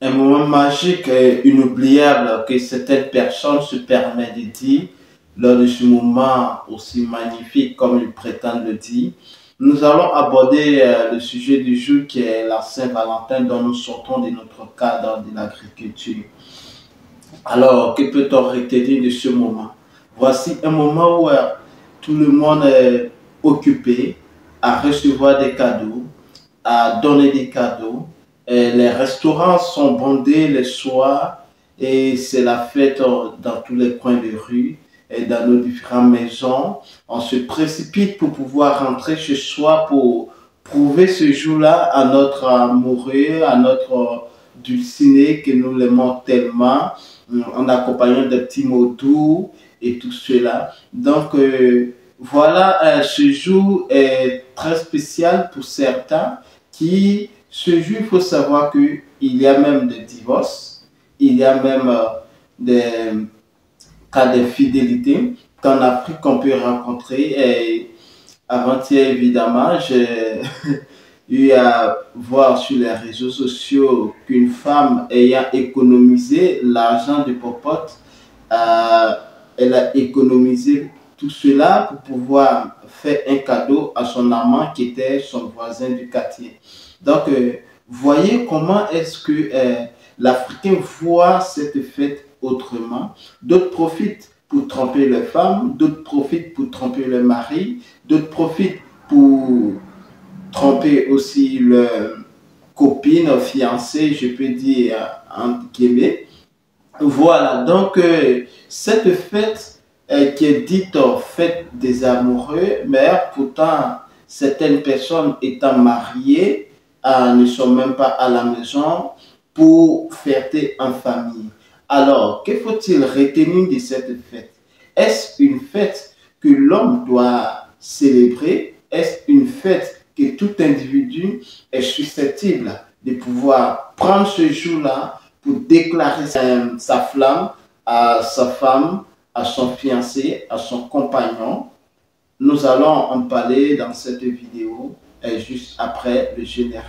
Un moment magique et inoubliable que certaines personnes se permettent de dire lors de ce moment aussi magnifique comme ils prétendent le dire. Nous allons aborder le sujet du jour qui est la Saint-Valentin dont nous sortons de notre cadre de l'agriculture. Alors, que peut-on retenir de ce moment? Voici un moment où tout le monde est occupé à recevoir des cadeaux, à donner des cadeaux. Et les restaurants sont bondés les soirs et c'est la fête dans tous les coins de rue et dans nos différentes maisons. On se précipite pour pouvoir rentrer chez soi pour prouver ce jour-là à notre amoureux, à notre dulciné que nous l'aimons tellement, en accompagnant des petits mots doux et tout cela. Donc, voilà, ce jour est très spécial pour certains ce jour, il faut savoir qu'il y a même des divorces, il y a même des cas d'infidélité qu'en Afrique qu'on peut rencontrer. Et avant-hier, évidemment, j'ai eu à voir sur les réseaux sociaux qu'une femme ayant économisé l'argent de popote, elle a économisé tout cela pour pouvoir faire un cadeau à son amant qui était son voisin du quartier. Donc, voyez comment est-ce que l'Africain voit cette fête autrement. D'autres profitent pour tromper les femmes, d'autres profitent pour tromper le mari, d'autres profitent pour tromper aussi leur copine, fiancée, je peux dire, entre guillemets. Voilà, donc cette fête qui est dite fête des amoureux, mais pourtant certaines personnes étant mariées ne sont même pas à la maison pour fêter en famille. Alors, que faut-il retenir de cette fête? Est-ce une fête que l'homme doit célébrer? Est-ce une fête que tout individu est susceptible de pouvoir prendre ce jour-là pour déclarer sa flamme à sa femme, à son fiancé, à son compagnon? Nous allons en parler dans cette vidéo juste après le générique.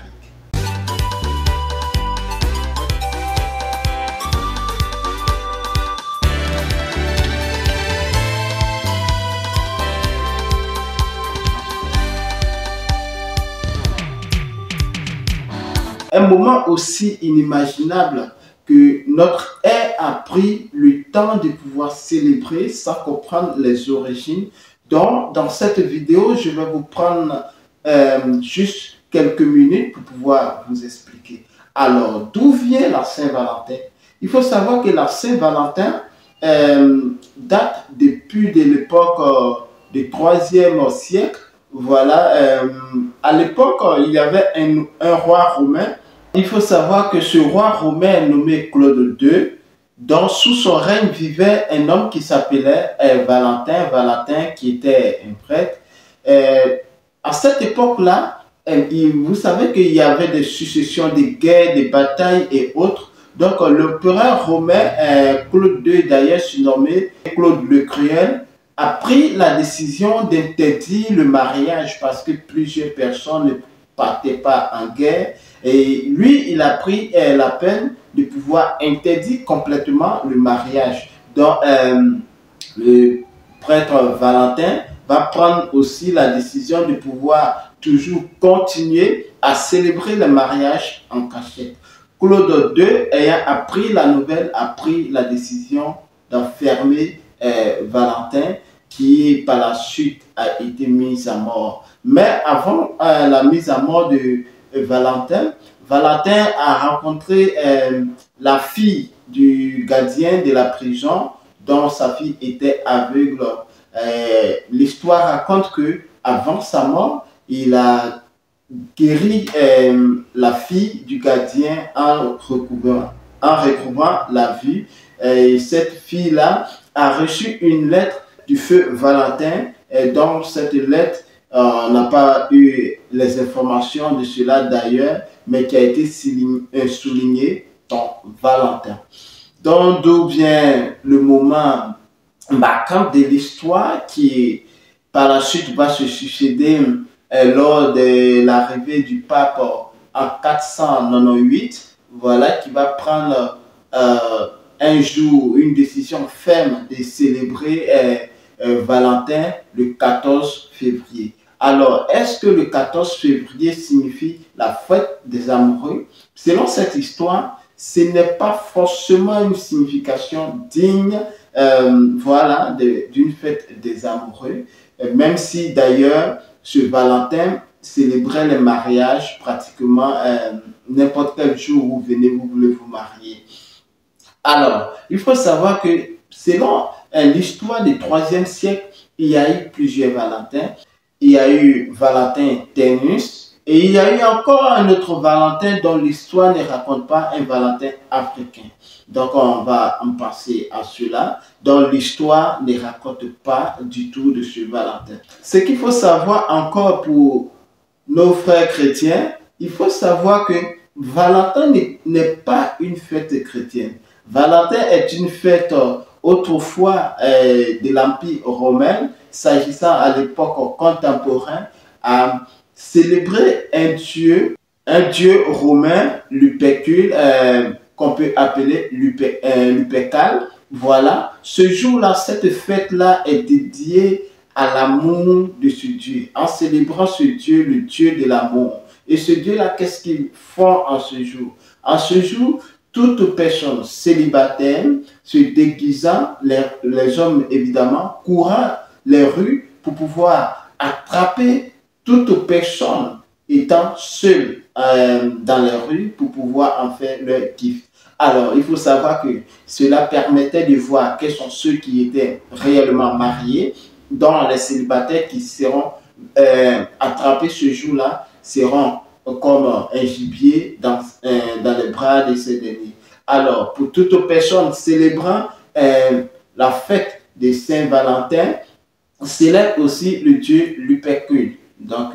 Un moment aussi inimaginable que notre ère a pris le temps de pouvoir célébrer sans comprendre les origines. Donc, dans cette vidéo, je vais vous prendre juste quelques minutes pour pouvoir vous expliquer. Alors, d'où vient la Saint-Valentin? Il faut savoir que la Saint-Valentin date depuis de l'époque du 3e siècle. Voilà, à l'époque, il y avait un roi romain. Il faut savoir que ce roi romain nommé Claude II, dont sous son règne vivait un homme qui s'appelait Valentin qui était un prêtre. À cette époque-là, vous savez qu'il y avait des successions de guerres, des batailles et autres. Donc l'empereur romain Claude II, d'ailleurs surnommé Claude le Cruel, a pris la décision d'interdire le mariage parce que plusieurs personnes ne partaient pas en guerre. Et lui, il a pris la peine de pouvoir interdire complètement le mariage. Donc, le prêtre Valentin va prendre aussi la décision de pouvoir toujours continuer à célébrer le mariage en cachette. Claude II, ayant appris la nouvelle, a pris la décision d'enfermer Valentin, qui par la suite a été mis à mort. Mais avant la mise à mort de Valentin a rencontré la fille du gardien de la prison dont sa fille était aveugle. L'histoire raconte que avant sa mort, il a guéri la fille du gardien en recouvrant la vue. Et cette fille-là a reçu une lettre du feu Valentin, et dans cette lettre, on n'a pas eu les informations de cela d'ailleurs, mais qui a été souligné dans Valentin. Donc, d'où vient le moment marquant de l'histoire qui, par la suite, va se succéder lors de l'arrivée du pape en 498. voilà, qui va prendre un jour, une décision ferme de célébrer Valentin le 14 février. Alors, est-ce que le 14 février signifie la fête des amoureux? Selon cette histoire, ce n'est pas forcément une signification digne voilà, d'une fête des amoureux, même si d'ailleurs ce Valentin célébrait le mariage pratiquement n'importe quel jour où vous voulez vous marier. Alors, il faut savoir que selon l'histoire du 3e siècle, il y a eu plusieurs Valentins. Il y a eu Valentin Ternus et il y a eu encore un autre Valentin dont l'histoire ne raconte pas, un Valentin africain. Donc on va en passer à cela, dont l'histoire ne raconte pas du tout de ce Valentin. Ce qu'il faut savoir encore pour nos frères chrétiens, il faut savoir que Valentin n'est pas une fête chrétienne. Valentin est une fête autrefois de l'Empire romain, s'agissant à l'époque contemporaine, à célébrer un dieu romain, Lupercule, qu'on peut appeler Lupercal. Voilà, ce jour-là, cette fête-là est dédiée à l'amour de ce Dieu, en célébrant ce Dieu, le Dieu de l'amour. Et ce Dieu-là, qu'est-ce qu'il fait en ce jour? En ce jour, toute personne célibataire se déguisant, les hommes évidemment, courant les rues pour pouvoir attraper toute personne étant seule dans les rues pour pouvoir en faire leur kiff. Alors, il faut savoir que cela permettait de voir quels sont ceux qui étaient réellement mariés, dont les célibataires qui seront attrapés ce jour-là seront comme un gibier dans les bras de ces derniers. Alors, pour toute personne célébrant la fête de Saint-Valentin, célèbre aussi le dieu Lupercule. Donc,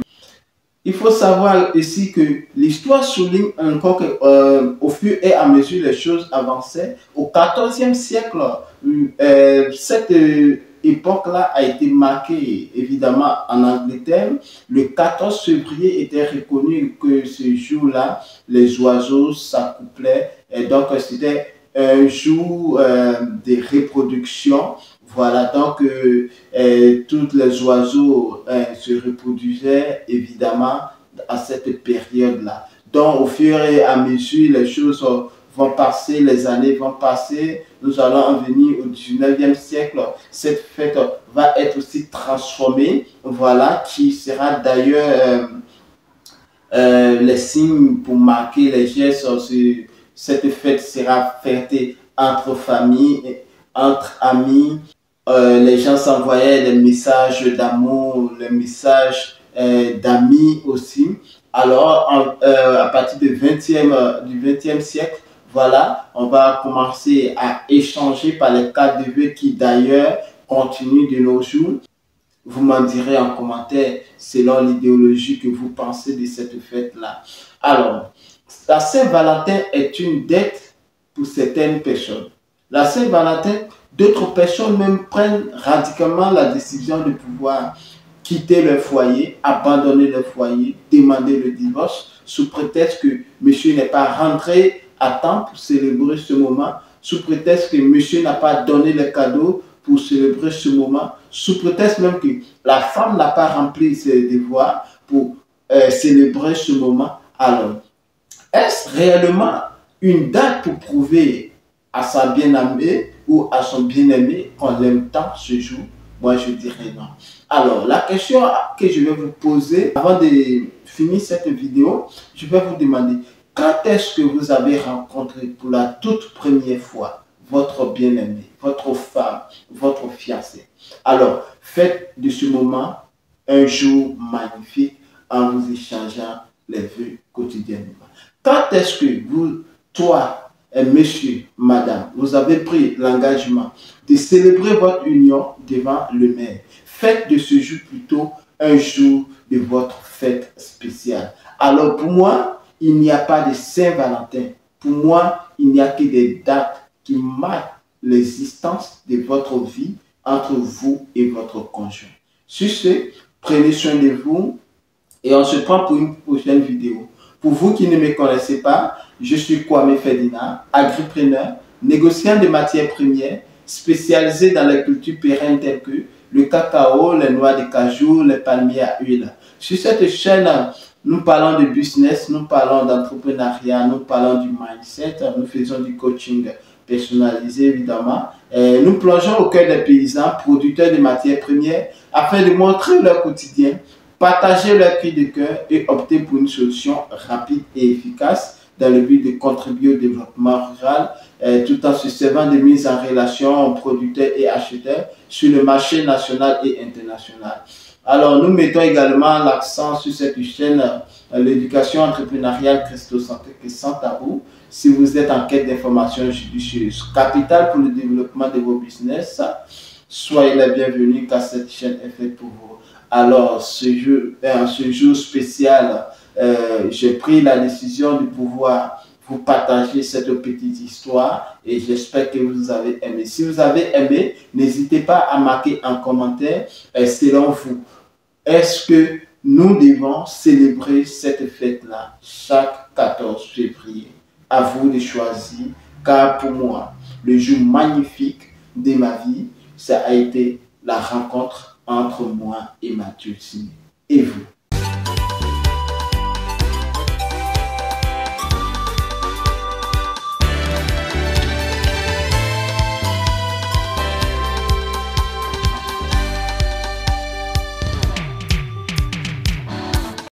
il faut savoir ici que l'histoire souligne encore qu'au fur et à mesure les choses avançaient. Au XIVe siècle, cette époque-là a été marquée évidemment en Angleterre. Le 14 février était reconnu que ce jour-là, les oiseaux s'accouplaient. Et donc, c'était un jour de reproduction. Voilà, donc tous les oiseaux se reproduisaient évidemment à cette période-là. Donc au fur et à mesure, les choses vont passer, les années vont passer, nous allons en venir au 19e siècle. Cette fête va être aussi transformée, voilà, qui sera d'ailleurs les signes pour marquer les gestes. Cette fête sera fêtée entre familles, entre amis. Les gens s'envoyaient des messages d'amour, les messages d'amis aussi. Alors, à partir du 20e siècle, voilà, on va commencer à échanger par les cartes de vœux qui d'ailleurs continuent de nos jours. Vous m'en direz en commentaire selon l'idéologie que vous pensez de cette fête-là. Alors, la Saint-Valentin est une dette pour certaines personnes. La Saint-Valentin, d'autres personnes même prennent radicalement la décision de pouvoir quitter leur foyer, abandonner leur foyer, demander le divorce, sous prétexte que monsieur n'est pas rentré à temps pour célébrer ce moment, sous prétexte que monsieur n'a pas donné les cadeaux pour célébrer ce moment, sous prétexte même que la femme n'a pas rempli ses devoirs pour célébrer ce moment. Alors, est-ce réellement une date pour prouver à sa bien-aimée ou à son bien-aimé qu'on l'aime tant ce jour? Moi, je dirais non. Alors, la question que je vais vous poser avant de finir cette vidéo, je vais vous demander quand est-ce que vous avez rencontré pour la toute première fois votre bien-aimé, votre femme, votre fiancé? Alors, faites de ce moment un jour magnifique en vous échangeant les vœux quotidiennement. Quand est-ce que vous, toi, monsieur, madame, vous avez pris l'engagement de célébrer votre union devant le maire? Faites de ce jour plutôt un jour de votre fête spéciale. Alors pour moi, il n'y a pas de Saint-Valentin. Pour moi, il n'y a que des dates qui marquent l'existence de votre vie entre vous et votre conjoint. Sur ce, prenez soin de vous et on se prend pour une prochaine vidéo. Pour vous qui ne me connaissez pas, je suis Kwame Ferdinand, agripreneur, négociant de matières premières, spécialisé dans les cultures pérennes telles que le cacao, les noix de cajou, les palmiers à huile. Sur cette chaîne, nous parlons de business, nous parlons d'entrepreneuriat, nous parlons du mindset, nous faisons du coaching personnalisé évidemment. Nous plongeons au cœur des paysans, producteurs de matières premières, afin de montrer leur quotidien, partager leur cri de cœur et opter pour une solution rapide et efficace dans le but de contribuer au développement rural, tout en se servant de mise en relation producteurs et acheteurs sur le marché national et international. Alors, nous mettons également l'accent sur cette chaîne, l'éducation entrepreneuriale christocentrique et sans tabou. Si vous êtes en quête d'informations judicieuses, capitales pour le développement de vos business, soyez les bienvenus car cette chaîne est faite pour vous. Alors, ce jour spécial, j'ai pris la décision de pouvoir vous partager cette petite histoire et j'espère que vous avez aimé. Si vous avez aimé, n'hésitez pas à marquer en commentaire selon vous. Est-ce que nous devons célébrer cette fête-là chaque 14 février? À vous de choisir, car pour moi, le jour magnifique de ma vie, ça a été la rencontre entre moi et ma Tulsine. Et vous?